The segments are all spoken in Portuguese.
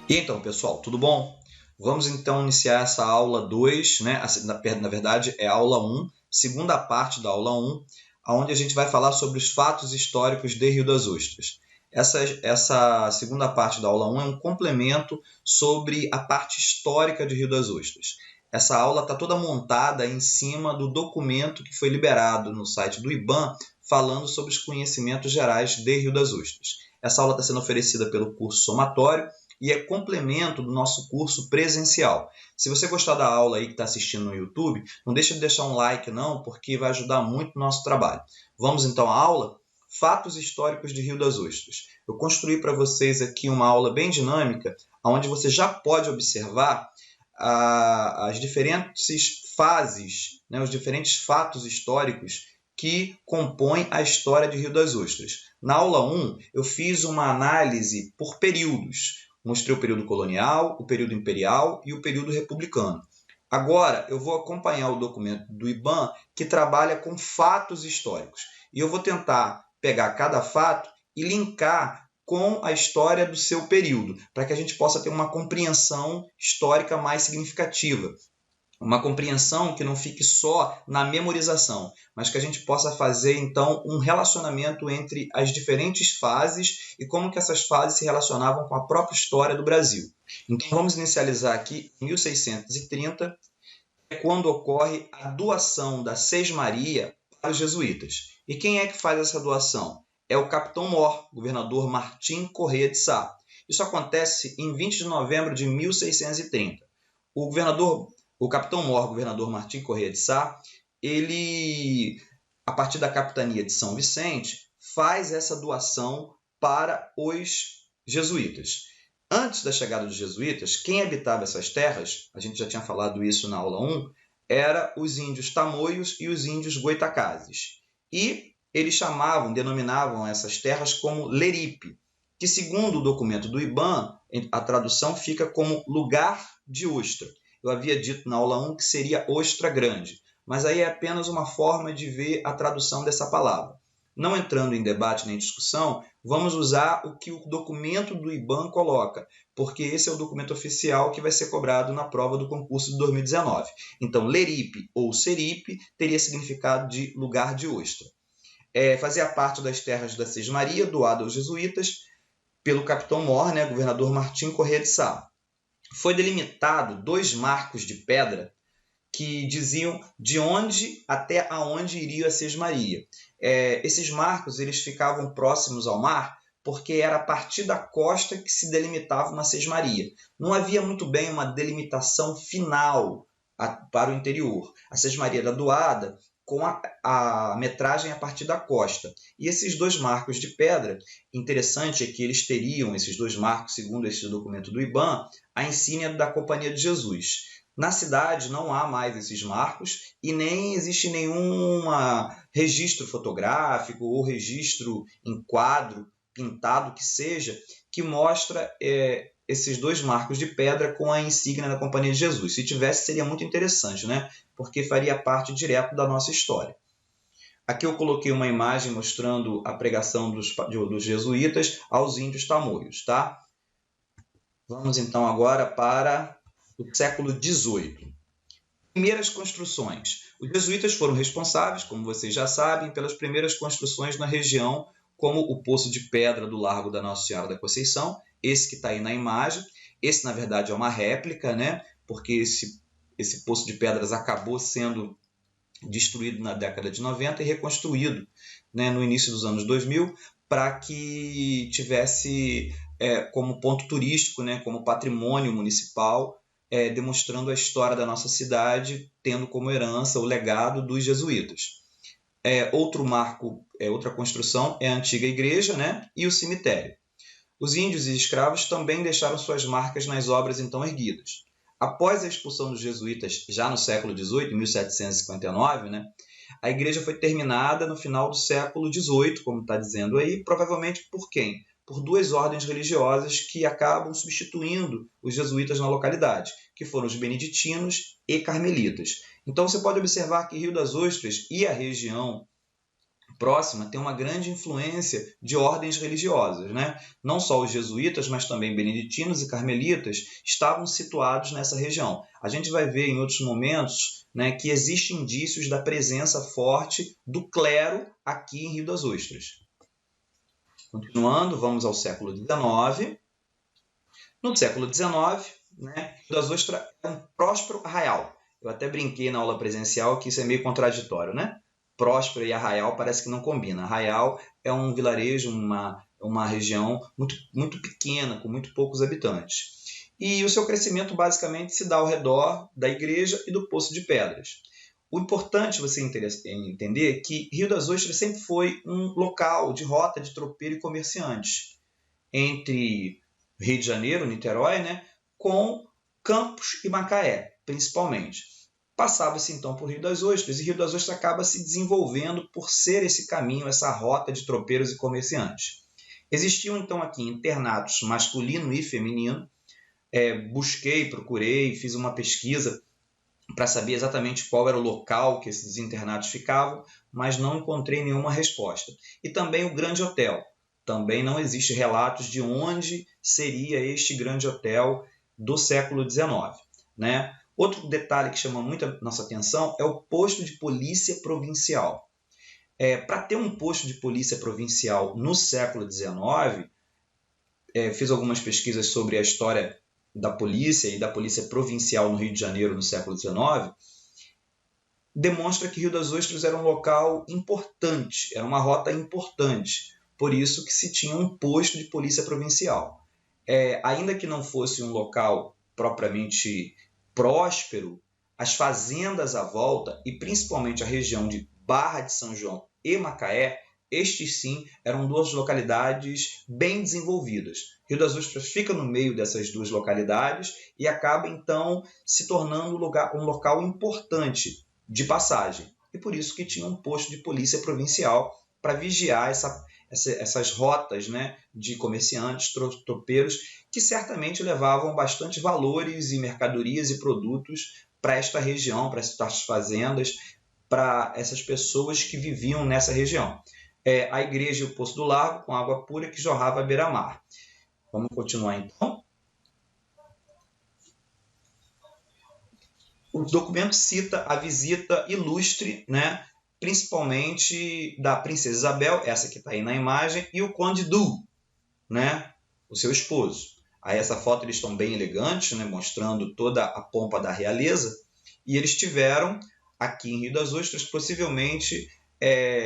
E então, pessoal, tudo bom? Vamos então iniciar essa aula 2, né? Na verdade, é a aula 1, segunda parte da aula 1, onde a gente vai falar sobre os fatos históricos de Rio das Ostras. Essa segunda parte da aula 1 é um complemento sobre a parte histórica de Rio das Ostras. Essa aula está toda montada em cima do documento que foi liberado no site do IBAMA, falando sobre os conhecimentos gerais de Rio das Ostras. Essa aula está sendo oferecida pelo curso somatório e é complemento do nosso curso presencial. Se você gostar da aula aí que está assistindo no YouTube, não deixa de deixar um like não, porque vai ajudar muito no nosso trabalho. Vamos então à aula? Fatos históricos de Rio das Ostras. Eu construí para vocês aqui uma aula bem dinâmica, onde você já pode observar as diferentes fases, né, os diferentes fatos históricos que compõem a história de Rio das Ostras. Na aula 1, eu fiz uma análise por períodos. Mostrei o período colonial, o período imperial e o período republicano. Agora, eu vou acompanhar o documento do IBAMA que trabalha com fatos históricos. E eu vou tentar pegar cada fato e linkar com a história do seu período, para que a gente possa ter uma compreensão histórica mais significativa. Uma compreensão que não fique só na memorização, mas que a gente possa fazer, então, um relacionamento entre as diferentes fases e como que essas fases se relacionavam com a própria história do Brasil. Então, vamos inicializar aqui em 1630, quando ocorre a doação da Sesmaria para os jesuítas. E quem é que faz essa doação? É o Capitão Mor, governador Martim Corrêa de Sá. Isso acontece em 20 de novembro de 1630. O Capitão Mor, governador Martim Corrêa de Sá, ele, a partir da capitania de São Vicente, faz essa doação para os jesuítas. Antes da chegada dos jesuítas, quem habitava essas terras, a gente já tinha falado isso na aula 1, eram os índios tamoios e os índios goitacazes. E eles denominavam essas terras como Leripe, que segundo o documento do IBAMA, a tradução fica como lugar de ostra. Eu havia dito na aula 1 que seria ostra grande, mas aí é apenas uma forma de ver a tradução dessa palavra. Não entrando em debate nem discussão, vamos usar o que o documento do IBAMA coloca, porque esse é o documento oficial que vai ser cobrado na prova do concurso de 2019. Então, Leripe ou Seripe teria significado de lugar de ostra. Fazia parte das terras da Sesmaria, doada aos jesuítas, pelo Capitão Mor, né, governador Martim Corrêa de Sá. Foi delimitado 2 marcos de pedra que diziam de onde até aonde iria a Sesmaria. Esses marcos eles ficavam próximos ao mar porque era a partir da costa que se delimitava uma Sesmaria. Não havia muito bem uma delimitação final para o interior. A Sesmaria era doada com a metragem a partir da costa. E esses 2 marcos de pedra, interessante é que eles teriam, esses 2 marcos, segundo esse documento do IBAMA, a insígnia da Companhia de Jesus. Na cidade não há mais esses marcos e nem existe nenhum registro fotográfico ou registro em quadro, pintado que seja, que mostra esses 2 marcos de pedra com a insígnia da Companhia de Jesus. Se tivesse, seria muito interessante, né? Porque faria parte direto da nossa história. Aqui eu coloquei uma imagem mostrando a pregação dos jesuítas aos índios tamoios, tá? Vamos então agora para o século XVIII. Primeiras construções. Os jesuítas foram responsáveis, como vocês já sabem, pelas primeiras construções na região, como o Poço de Pedra do Largo da Nossa Senhora da Conceição, esse que está aí na imagem. Esse, na verdade, é uma réplica, né? Porque esse Poço de Pedras acabou sendo destruído na década de 90 e reconstruído, né, no início dos anos 2000, para que tivesse como ponto turístico, né, como patrimônio municipal, demonstrando a história da nossa cidade, tendo como herança o legado dos jesuítas. Outro marco, outra construção é a antiga igreja, né, e o cemitério. Os índios e escravos também deixaram suas marcas nas obras então erguidas. Após a expulsão dos jesuítas, já no século XVIII, 1759, né, a igreja foi terminada no final do século XVIII, como está dizendo aí, provavelmente por quem? Por 2 ordens religiosas que acabam substituindo os jesuítas na localidade, que foram os beneditinos e carmelitas. Então você pode observar que Rio das Ostras e a região próxima tem uma grande influência de ordens religiosas, né? Não só os jesuítas, mas também beneditinos e carmelitas estavam situados nessa região. A gente vai ver em outros momentos, né, que existem indícios da presença forte do clero aqui em Rio das Ostras. Continuando, vamos ao século XIX. No século XIX, né, Rio das Ostras é um próspero arraial. Eu até brinquei na aula presencial que isso é meio contraditório, né? Próspero e arraial parece que não combina. Arraial é um vilarejo, uma região muito pequena, com muito poucos habitantes. E o seu crescimento basicamente se dá ao redor da igreja e do Poço de Pedras. O importante você entender é que Rio das Ostras sempre foi um local de rota de tropeiro e comerciantes entre Rio de Janeiro, Niterói, né, com Campos e Macaé, principalmente. Passava-se então por Rio das Ostras, e Rio das Ostras acaba se desenvolvendo por ser esse caminho, essa rota de tropeiros e comerciantes. Existiam então aqui internatos masculino e feminino. Procurei, fiz uma pesquisa para saber exatamente qual era o local que esses internatos ficavam, mas não encontrei nenhuma resposta. E também o Grande Hotel. Também não existe relatos de onde seria este grande hotel do século XIX, né? Outro detalhe que chama muito a nossa atenção é o posto de polícia provincial. Para ter um posto de polícia provincial no século XIX, fiz algumas pesquisas sobre a história da polícia e da polícia provincial no Rio de Janeiro no século XIX, demonstra que Rio das Ostras era um local importante, era uma rota importante, por isso que se tinha um posto de polícia provincial. Ainda que não fosse um local propriamente próspero, as fazendas à volta, e principalmente a região de Barra de São João e Macaé, estes sim eram duas localidades bem desenvolvidas. Rio das Ostras fica no meio dessas duas localidades e acaba então se tornando um local importante de passagem. E por isso que tinha um posto de polícia provincial para vigiar essas rotas, né, de comerciantes, tropeiros, que certamente levavam bastante valores e mercadorias e produtos para esta região, para estas fazendas, para essas pessoas que viviam nessa região. A igreja e o Poço do Largo, com água pura que jorrava à beira-mar. Vamos continuar então. O documento cita a visita ilustre, né, principalmente da princesa Isabel, essa que está aí na imagem, e o conde Du, né, o seu esposo. Aí essa foto eles estão bem elegantes, né, mostrando toda a pompa da realeza, e eles tiveram aqui em Rio das Ostras, possivelmente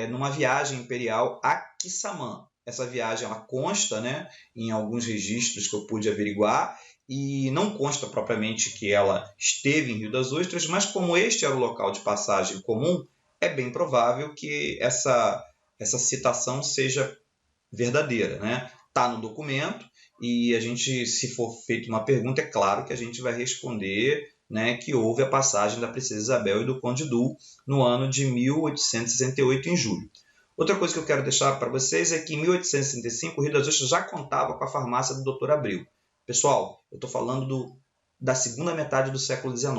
numa viagem imperial a Quissamã. Essa viagem ela consta, né, em alguns registros que eu pude averiguar, e não consta propriamente que ela esteve em Rio das Ostras, mas como este era o local de passagem comum, é bem provável que essa citação seja verdadeira, né? Está no documento e a gente, se for feita uma pergunta, é claro que a gente vai responder, né, que houve a passagem da princesa Isabel e do conde Du no ano de 1868, em julho. Outra coisa que eu quero deixar para vocês é que em 1865 o Rio das Ostras já contava com a farmácia do Dr. Abreu. Pessoal, eu estou falando da segunda metade do século XIX.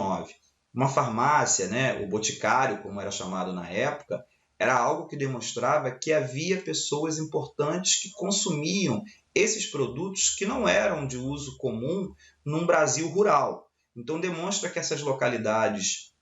Uma farmácia, né, o boticário, como era chamado na época, era algo que demonstrava que havia pessoas importantes que consumiam esses produtos que não eram de uso comum num Brasil rural. Então, demonstra que essas localidades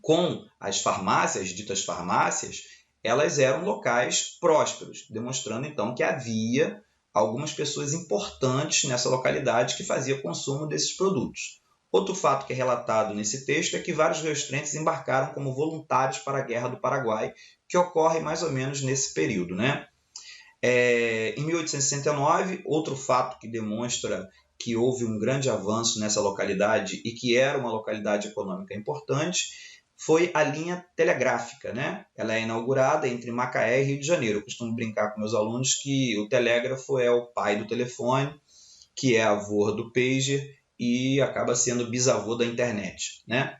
com as farmácias, ditas farmácias, elas eram locais prósperos, demonstrando então que havia algumas pessoas importantes nessa localidade que faziam consumo desses produtos. Outro fato que é relatado nesse texto é que vários rioestrenses embarcaram como voluntários para a Guerra do Paraguai, que ocorre mais ou menos nesse período, né? Em 1869, outro fato que demonstra que houve um grande avanço nessa localidade e que era uma localidade econômica importante, foi a linha telegráfica, né? Ela é inaugurada entre Macaé e Rio de Janeiro. Eu costumo brincar com meus alunos que o telégrafo é o pai do telefone, que é avô do pager e acaba sendo bisavô da internet, né?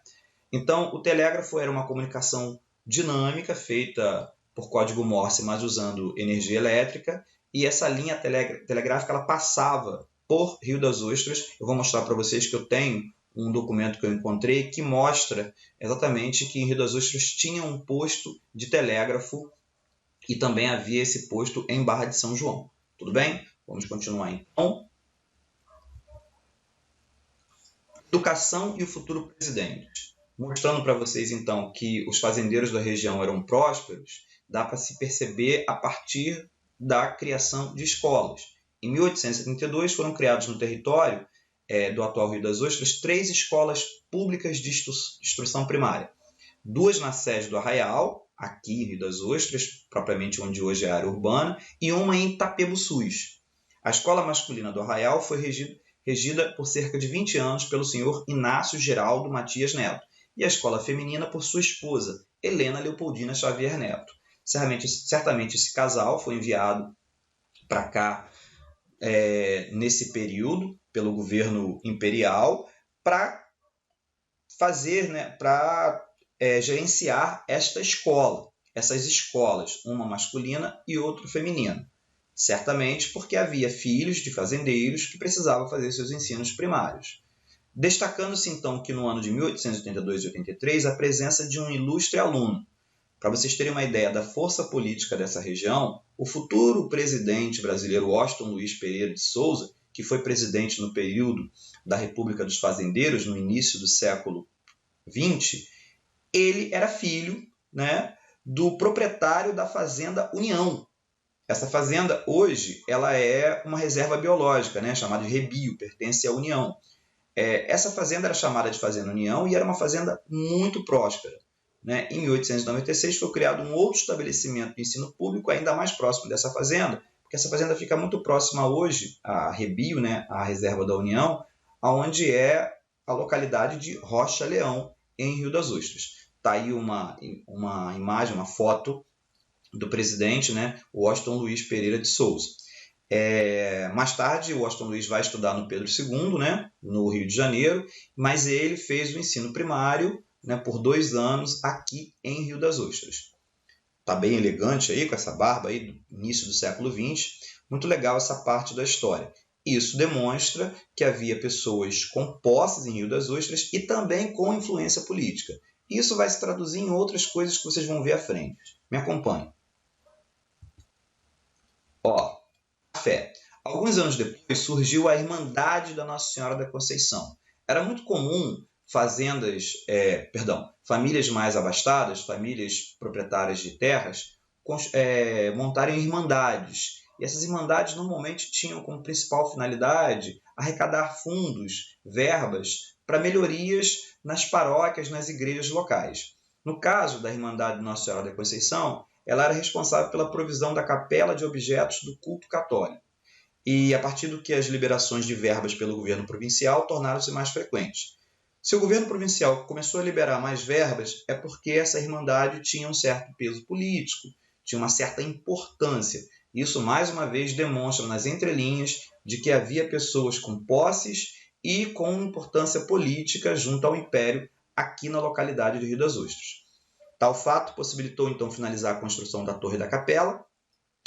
Então, o telégrafo era uma comunicação dinâmica feita por código Morse, mas usando energia elétrica, e essa linha telegráfica ela passava por Rio das Ostras. Eu vou mostrar para vocês que eu tenho um documento que eu encontrei que mostra exatamente que em Rio das Ostras tinha um posto de telégrafo e também havia esse posto em Barra de São João. Tudo bem? Vamos continuar então. Educação e o futuro presidente. Mostrando para vocês então que os fazendeiros da região eram prósperos, dá para se perceber a partir da criação de escolas. Em 1872 foram criados no território do atual Rio das Ostras 3 escolas públicas de instrução primária. 2 na sede do Arraial, aqui em Rio das Ostras, propriamente onde hoje é a área urbana, e uma em Itapebuçus. A escola masculina do Arraial foi regida por cerca de 20 anos pelo senhor Inácio Geraldo Matias Neto, e a escola feminina por sua esposa, Helena Leopoldina Xavier Neto. Certamente esse casal foi enviado para cá nesse período pelo governo imperial para fazer, para gerenciar essas escolas, uma masculina e outra feminina. Certamente porque havia filhos de fazendeiros que precisavam fazer seus ensinos primários. Destacando-se então que no ano de 1882 e 83 a presença de um ilustre aluno. Para vocês terem uma ideia da força política dessa região, o futuro presidente brasileiro Washington Luiz Pereira de Souza, que foi presidente no período da República dos Fazendeiros, no início do século XX, ele era filho, do proprietário da Fazenda União. Essa fazenda, hoje, ela é uma reserva biológica, chamada de Rebio, pertence à União. Essa fazenda era chamada de Fazenda União e era uma fazenda muito próspera. Em 1896 foi criado um outro estabelecimento de ensino público ainda mais próximo dessa fazenda, porque essa fazenda fica muito próxima hoje à Rebio, à reserva da União, onde é a localidade de Rocha Leão, em Rio das Ostras. Está aí uma imagem, uma foto do presidente, Washington Luiz Pereira de Souza. Mais tarde, o Washington Luiz vai estudar no Pedro II, no Rio de Janeiro, mas ele fez o ensino primário por 2 anos aqui em Rio das Ostras. Está bem elegante aí, com essa barba aí do início do século XX. Muito legal essa parte da história. Isso demonstra que havia pessoas com posses em Rio das Ostras e também com influência política. Isso vai se traduzir em outras coisas que vocês vão ver à frente. Me acompanhe. Fé. Alguns anos depois surgiu a Irmandade da Nossa Senhora da Conceição. Era muito comum famílias mais abastadas, famílias proprietárias de terras, montarem irmandades. E essas irmandades normalmente tinham como principal finalidade arrecadar fundos, verbas, para melhorias nas paróquias, nas igrejas locais. No caso da Irmandade Nossa Senhora da Conceição, ela era responsável pela provisão da capela de objetos do culto católico. E a partir do que as liberações de verbas pelo governo provincial tornaram-se mais frequentes. Se o governo provincial começou a liberar mais verbas, é porque essa irmandade tinha um certo peso político, tinha uma certa importância. Isso, mais uma vez, demonstra nas entrelinhas de que havia pessoas com posses e com importância política junto ao Império aqui na localidade de Rio das Ostras. Tal fato possibilitou, então, finalizar a construção da Torre da Capela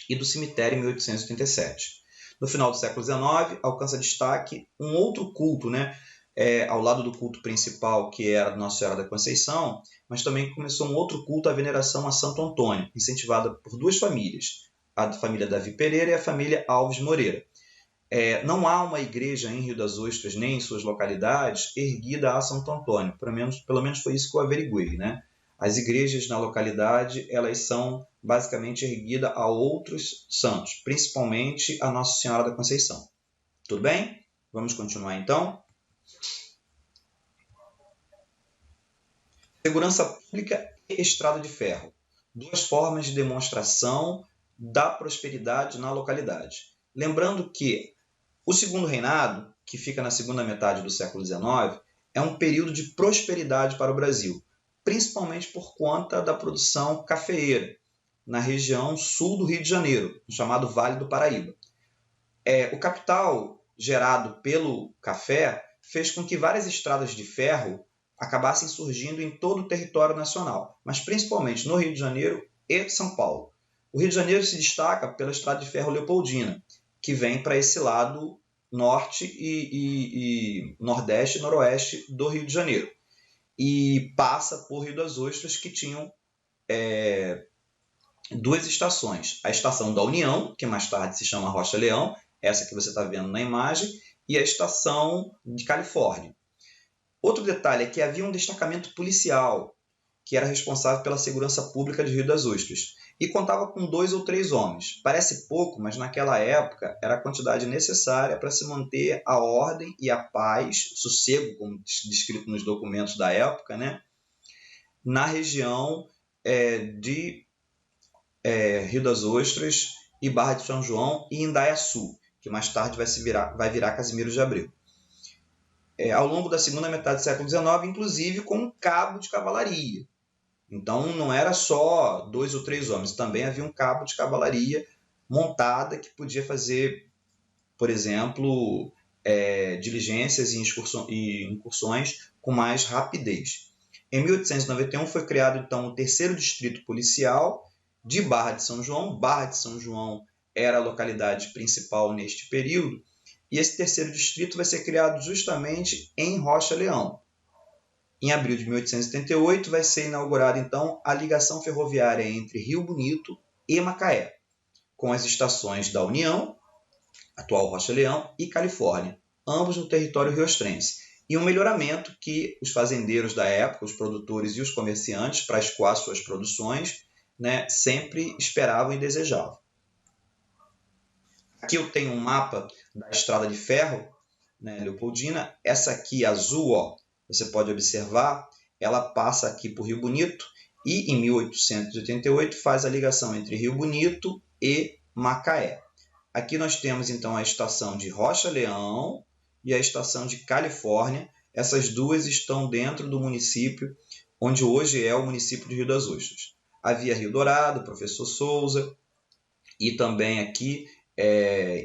e do cemitério em 1887. No final do século XIX, alcança destaque um outro culto, ao lado do culto principal, que era Nossa Senhora da Conceição, mas também começou um outro culto à veneração a Santo Antônio, incentivada por 2 famílias, a família Davi Pereira e a família Alves Moreira. Não há uma igreja em Rio das Ostras, nem em suas localidades, erguida a Santo Antônio. Pelo menos foi isso que eu averiguei. As igrejas na localidade, elas são basicamente erguidas a outros santos, principalmente a Nossa Senhora da Conceição. Tudo bem? Vamos continuar então. Segurança pública e estrada de ferro. 2 formas de demonstração da prosperidade na localidade. Lembrando que o Segundo Reinado, que fica na segunda metade do século XIX, é um período de prosperidade para o Brasil, principalmente por conta da produção cafeeira, na região sul do Rio de Janeiro, no chamado Vale do Paraíba. O capital gerado pelo café fez com que várias estradas de ferro acabassem surgindo em todo o território nacional, mas principalmente no Rio de Janeiro e São Paulo. O Rio de Janeiro se destaca pela estrada de ferro Leopoldina, que vem para esse lado norte e nordeste e noroeste do Rio de Janeiro. E passa por Rio das Ostras, que tinham duas estações. A estação da União, que mais tarde se chama Rocha Leão, essa que você está vendo na imagem, e a estação de Califórnia. Outro detalhe é que havia um destacamento policial que era responsável pela segurança pública de Rio das Ostras e contava com 2 ou 3 homens. Parece pouco, mas naquela época era a quantidade necessária para se manter a ordem e a paz, o sossego, como descrito nos documentos da época, né, na região de Rio das Ostras e Barra de São João e Indaiaçu, que mais tarde vai virar Casimiro de Abreu. Ao longo da segunda metade do século XIX, inclusive com um cabo de cavalaria. Então não era só 2 ou 3 homens, também havia um cabo de cavalaria montada que podia fazer, por exemplo, diligências e incursões com mais rapidez. Em 1891 foi criado então o 3º Distrito Policial de Barra de São João. Barra de São João era a localidade principal neste período, e esse 3º distrito vai ser criado justamente em Rocha Leão. Em abril de 1878 vai ser inaugurada então a ligação ferroviária entre Rio Bonito e Macaé, com as estações da União, atual Rocha Leão, e Califórnia, ambos no território riostrense, e um melhoramento que os fazendeiros da época, os produtores e os comerciantes, para escoar suas produções, né, sempre esperavam e desejavam. Aqui eu tenho um mapa da estrada de ferro, né, Leopoldina. Essa aqui azul, ó, você pode observar, ela passa aqui por Rio Bonito e em 1888 faz a ligação entre Rio Bonito e Macaé. Aqui nós temos então a estação de Rocha Leão e a estação de Califórnia. Essas duas estão dentro do município onde hoje é o município de Rio das Ostras. Havia Rio Dourado, Professor Souza, e também aqui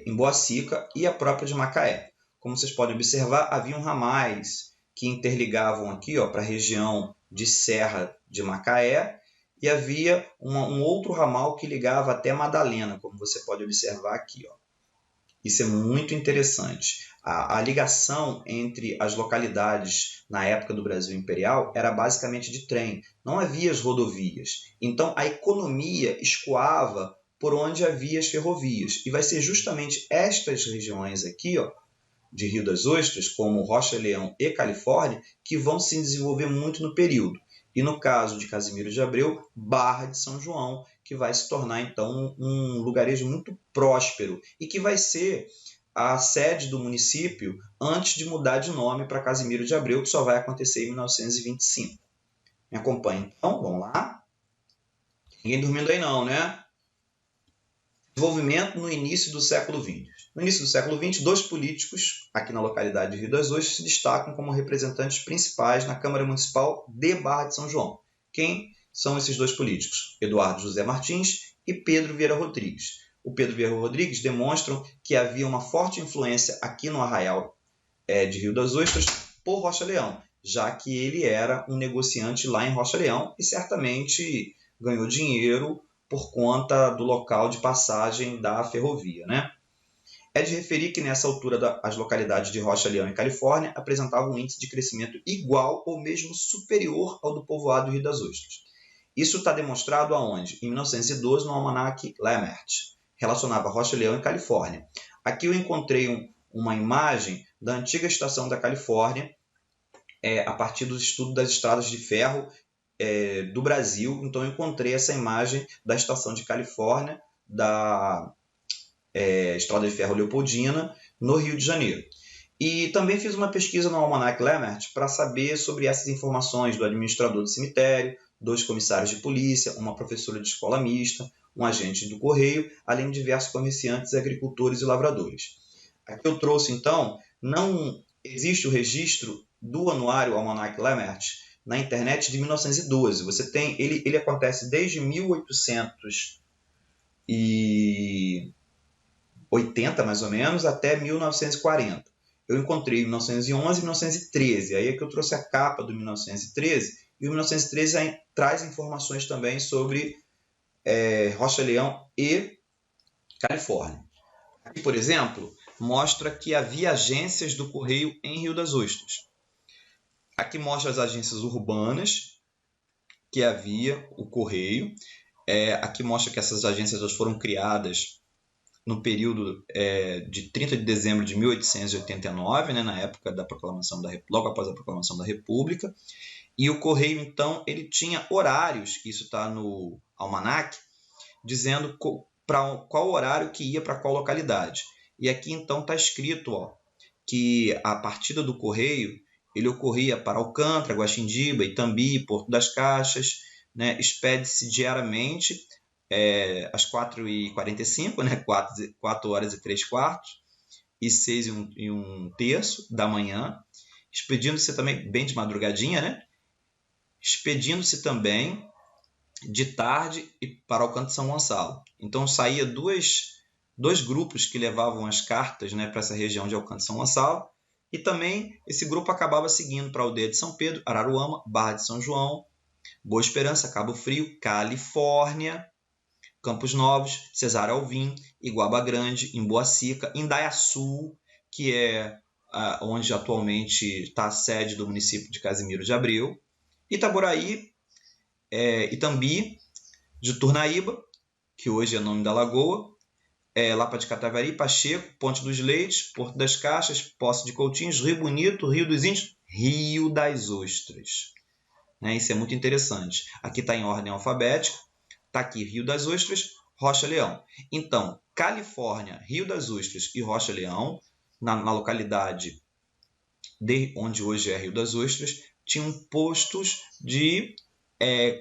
em Boacica e a própria de Macaé. Como vocês podem observar, haviam ramais que interligavam aqui para a região de Serra de Macaé, e havia um outro ramal que ligava até Madalena, como você pode observar aqui. Ó. Isso é muito interessante. A ligação entre as localidades na época do Brasil Imperial era basicamente de trem, não havia as rodovias. Então a economia escoava por onde havia as ferrovias. E vai ser justamente estas regiões aqui, ó, de Rio das Ostras, como Rocha Leão e Califórnia, que vão se desenvolver muito no período. E no caso de Casimiro de Abreu, Barra de São João, que vai se tornar então um lugarejo muito próspero e que vai ser a sede do município antes de mudar de nome para Casimiro de Abreu, que só vai acontecer em 1925. Me acompanhe então, vamos lá. Ninguém dormindo aí não, né? Desenvolvimento no início do século XX. No início do século XX, 2 políticos aqui na localidade de Rio das Ostras se destacam como representantes principais na Câmara Municipal de Barra de São João. Quem são esses 2 políticos? Eduardo José Martins e Pedro Vieira Rodrigues. O Pedro Vieira Rodrigues demonstram que havia uma forte influência aqui no arraial de Rio das Ostras por Rocha Leão, já que ele era um negociante lá em Rocha Leão e certamente ganhou dinheiro por conta do local de passagem da ferrovia, né? É de referir que nessa altura as localidades de Rocha Leão e Califórnia apresentavam um índice de crescimento igual ou mesmo superior ao do povoado Rio das Ostras. Isso está demonstrado aonde? Em 1912, no almanaque Lammert, relacionava Rocha Leão e Califórnia. Aqui eu encontrei uma imagem da antiga estação da Califórnia, a partir do estudo das estradas de ferro do Brasil. Então eu encontrei essa imagem da estação de Califórnia, da Estrada de Ferro Leopoldina, no Rio de Janeiro. E também fiz uma pesquisa no almanaque Lammert para saber sobre essas informações do administrador do cemitério, 2 comissários de polícia, uma professora de escola mista, um agente do correio, além de diversos comerciantes, agricultores e lavradores. Aqui eu trouxe então, não existe o registro do anuário almanaque Lammert na internet de 1912. Você tem, ele acontece desde 1880 mais ou menos até 1940. Eu encontrei 1911 e 1913. Aí é que eu trouxe a capa do 1913, e o 1913 traz informações também sobre Rocha Leão e Califórnia. Aqui, por exemplo, mostra que havia agências do correio em Rio das Ostras. Aqui mostra as agências urbanas que havia o correio. Aqui mostra que essas agências elas foram criadas no período de 30 de dezembro de 1889, né, na época da proclamação logo após a proclamação da República. E o correio, então, ele tinha horários, que isso está no almanaque, dizendo para qual horário que ia para qual localidade. E aqui, então, está escrito que a partida do correio ele ocorria para Alcântara, Guaxindiba, Itambi, Porto das Caixas, né, expede-se diariamente às 4h45, né, 4 horas e 3/4, e 6h01 da manhã, expedindo-se também, bem de madrugadinha, né, expedindo-se também de tarde e para Alcântara de São Gonçalo. Então saía dois grupos que levavam as cartas, né, para essa região de Alcântara de São Gonçalo, e também esse grupo acabava seguindo para a aldeia de São Pedro, Araruama, Barra de São João, Boa Esperança, Cabo Frio, Califórnia, Campos Novos, Cesário Alvim, Iguaba Grande, Emboacica, Indaiaçu, que é onde atualmente está a sede do município de Casimiro de Abreu, Itaboraí, Itambi, Juturnaíba, que hoje é nome da lagoa, Lapa de Catavari, Pacheco, Ponte dos Leites, Porto das Caixas, Poço de Coutinhos, Rio Bonito, Rio dos Índios, Rio das Ostras. Isso é muito interessante. Aqui está em ordem alfabética. Está aqui Rio das Ostras, Rocha Leão. Então, Califórnia, Rio das Ostras e Rocha Leão, na localidade de onde hoje é Rio das Ostras, tinham postos de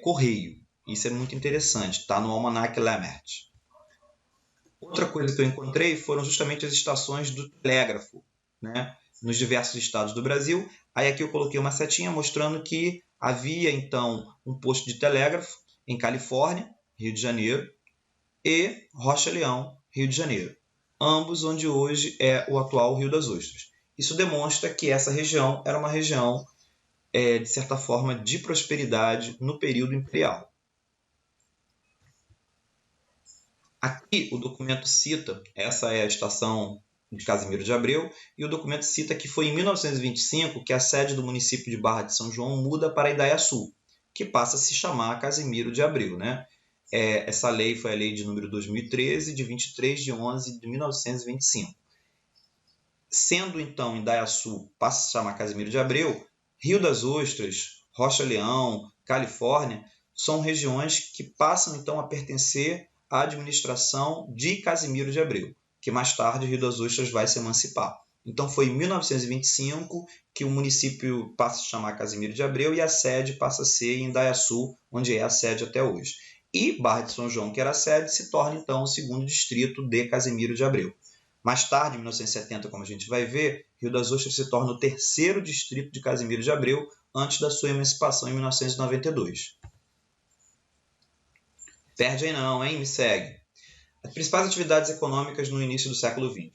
correio. Isso é muito interessante. Está no Almanac Lemert. Outra coisa que eu encontrei foram justamente as estações do telégrafo, né, nos diversos estados do Brasil. Aí aqui eu coloquei uma setinha mostrando que havia, então, um posto de telégrafo em Califórnia, Rio de Janeiro, e Rocha Leão, Rio de Janeiro, ambos onde hoje é o atual Rio das Ostras. Isso demonstra que essa região era uma região, de certa forma, de prosperidade no período imperial. Aqui o documento cita, essa é a estação de Casimiro de Abreu, e o documento cita que foi em 1925 que a sede do município de Barra de São João muda para Indaiaçu, que passa a se chamar Casimiro de Abreu, né? Essa lei foi a lei de número 2013, de 23 de 11 de 1925. Sendo então Indaiaçu passa a se chamar Casimiro de Abreu, Rio das Ostras, Rocha Leão, Califórnia, são regiões que passam então a pertencer à administração de Casimiro de Abreu, que mais tarde Rio das Ostras vai se emancipar. Então foi em 1925 que o município passa a se chamar Casimiro de Abreu e a sede passa a ser em Indaiaçu, onde é a sede até hoje. E Barra de São João, que era a sede, se torna então o segundo distrito de Casimiro de Abreu. Mais tarde, em 1970, como a gente vai ver, Rio das Ostras se torna o terceiro distrito de Casimiro de Abreu, antes da sua emancipação em 1992. Perde aí não, hein? Me segue. As principais atividades econômicas no início do século XX.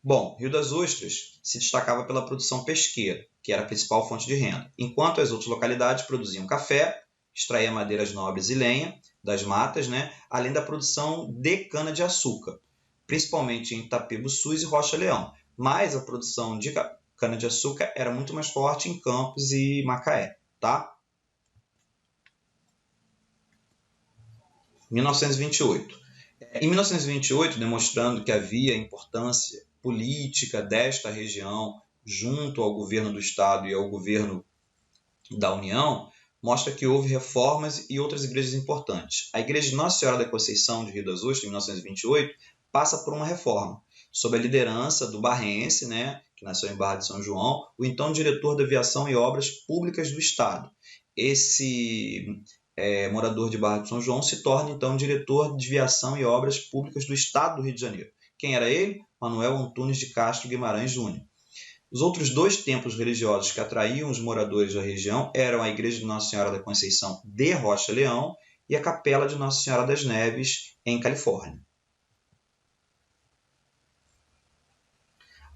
Bom, Rio das Ostras se destacava pela produção pesqueira, que era a principal fonte de renda, enquanto as outras localidades produziam café, extraíam madeiras nobres e lenha das matas, né? Além da produção de cana-de-açúcar, principalmente em Itapebuçus e Rocha Leão. Mas a produção de cana-de-açúcar era muito mais forte em Campos e Macaé, tá? 1928. Em 1928, demonstrando que havia importância política desta região junto ao governo do Estado e ao governo da União, mostra que houve reformas e outras igrejas importantes. A Igreja de Nossa Senhora da Conceição de Rio das Ostras, em 1928, passa por uma reforma, sob a liderança do barrense, né, que nasceu em Barra de São João, o então diretor da Aviação e Obras Públicas do Estado. Esse morador de Barra de São João se torna então diretor de Viação e Obras Públicas do Estado do Rio de Janeiro. Quem era ele? Manuel Antunes de Castro Guimarães Júnior. Os outros dois templos religiosos que atraíam os moradores da região eram a Igreja de Nossa Senhora da Conceição de Rocha Leão e a Capela de Nossa Senhora das Neves, em Califórnia.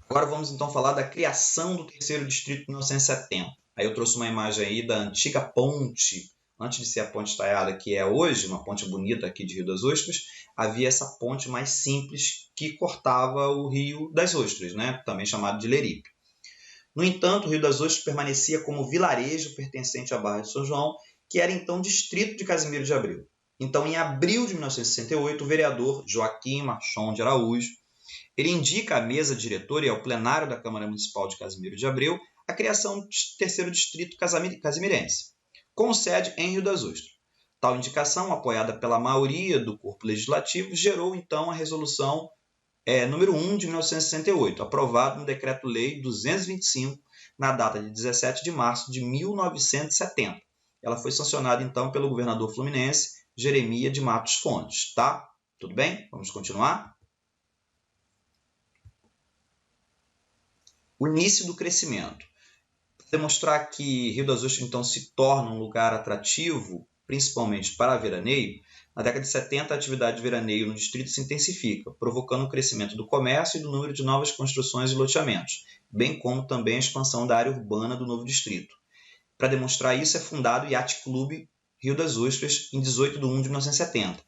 Agora vamos então falar da criação do terceiro distrito em 1970. Aí eu trouxe uma imagem aí da antiga ponte, antes de ser a ponte estaiada que é hoje, uma ponte bonita aqui de Rio das Ostras, havia essa ponte mais simples que cortava o Rio das Ostras, né? Também chamado de Leripe. No entanto, o Rio das Ostras permanecia como vilarejo pertencente à Barra de São João, que era então distrito de Casimiro de Abreu. Então, em abril de 1968, o vereador Joaquim Marchon de Araújo, ele indica à mesa diretora e ao plenário da Câmara Municipal de Casimiro de Abreu a criação do terceiro distrito casimirense, com sede em Rio das Ostras. Tal indicação, apoiada pela maioria do corpo legislativo, gerou então a resolução número 1 de 1968, aprovado no Decreto-Lei 225, na data de 17 de março de 1970. Ela foi sancionada então pelo governador fluminense Jeremias de Matos Fontes, tá? Tudo bem? Vamos continuar? O início do crescimento. Para demonstrar que Rio das Ostras então se torna um lugar atrativo, principalmente para veraneio, na década de 70 a atividade de veraneio no distrito se intensifica, provocando o crescimento do comércio e do número de novas construções e loteamentos, bem como também a expansão da área urbana do novo distrito. Para demonstrar isso, é fundado o Yacht Clube Rio das Ostras em 18 de 1 de 1970.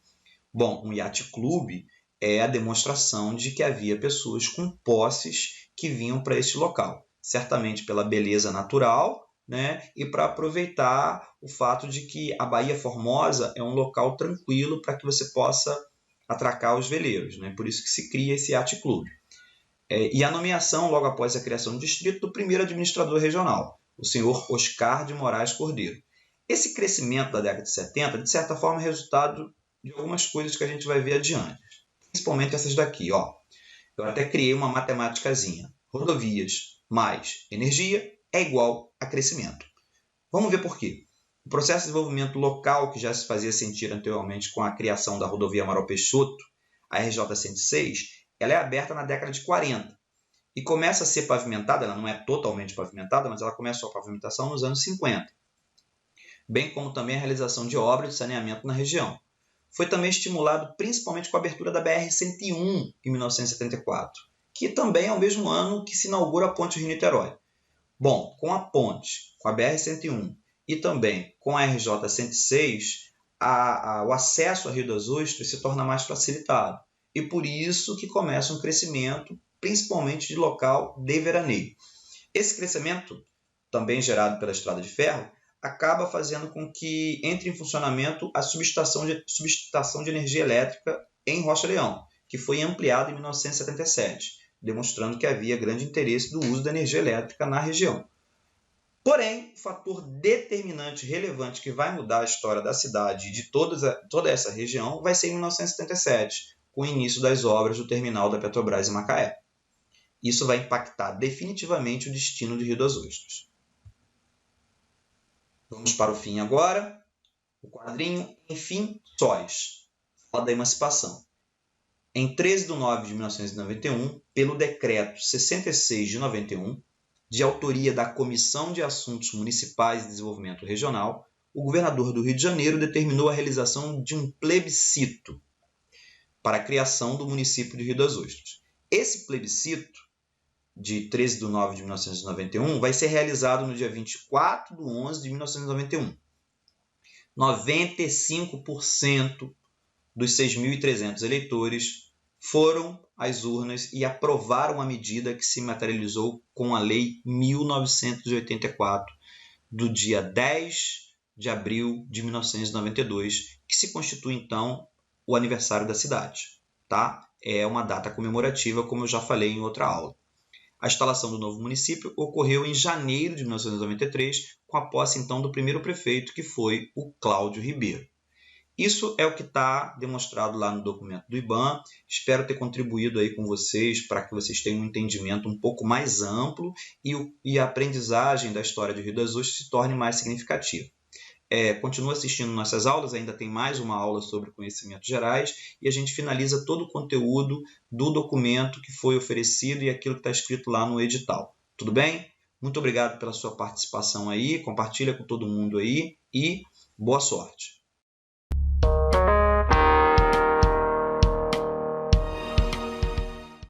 Bom, um Yacht Clube é a demonstração de que havia pessoas com posses que vinham para este local, certamente pela beleza natural, né, e para aproveitar o fato de que a Baía Formosa é um local tranquilo para que você possa atracar os veleiros, né? Por isso que se cria esse Yacht Clube. E a nomeação, logo após a criação do distrito, do primeiro administrador regional, o senhor Oscar de Moraes Cordeiro. Esse crescimento da década de 70, de certa forma, é resultado de algumas coisas que a gente vai ver adiante, principalmente essas daqui. Ó. Eu até criei uma matemáticazinha. Rodovias mais energia é igual a crescimento. Vamos ver por quê. O processo de desenvolvimento local, que já se fazia sentir anteriormente com a criação da rodovia Amaral Peixoto, a RJ-106, ela é aberta na década de 40 e começa a ser pavimentada, ela não é totalmente pavimentada, mas ela começou a pavimentação nos anos 50, bem como também a realização de obras de saneamento na região. Foi também estimulado principalmente com a abertura da BR-101 em 1974, que também é o mesmo ano que se inaugura a Ponte Rio-Niterói. Bom, com a ponte, com a BR-101 e também com a RJ-106, o acesso a Rio das Ostras se torna mais facilitado. E por isso que começa um crescimento, principalmente de local de veraneio. Esse crescimento, também gerado pela estrada de ferro, acaba fazendo com que entre em funcionamento a subestação de energia elétrica em Rocha Leão, que foi ampliada em 1977, demonstrando que havia grande interesse do uso da energia elétrica na região. Porém, o fator determinante relevante que vai mudar a história da cidade e de toda essa região vai ser em 1977, com o início das obras do terminal da Petrobras em Macaé. Isso vai impactar definitivamente o destino de Rio das Ostras. Vamos para o fim agora. O quadrinho, enfim, sóis. Fala da emancipação. Em 13 de nove de 1991, pelo Decreto 66 de 91, de autoria da Comissão de Assuntos Municipais e Desenvolvimento Regional, o governador do Rio de Janeiro determinou a realização de um plebiscito para a criação do município de Rio das Ostras. Esse plebiscito, de 13 de nove de 1991, vai ser realizado no dia 24 de 11 de 1991. 95% dos 6.300 eleitores foram às urnas e aprovaram a medida que se materializou com a Lei 1984, do dia 10 de abril de 1992, que se constitui, então, o aniversário da cidade. Tá? É uma data comemorativa, como eu já falei em outra aula. A instalação do novo município ocorreu em janeiro de 1993, com a posse, então, do primeiro prefeito, que foi o Cláudio Ribeiro. Isso é o que está demonstrado lá no documento do IBAMA. Espero ter contribuído aí com vocês para que vocês tenham um entendimento um pouco mais amplo e a aprendizagem da história de Rio das Ostras se torne mais significativa. Continua assistindo nossas aulas, ainda tem mais uma aula sobre conhecimentos gerais e a gente finaliza todo o conteúdo do documento que foi oferecido e aquilo que está escrito lá no edital. Tudo bem? Muito obrigado pela sua participação aí, compartilha com todo mundo aí e boa sorte!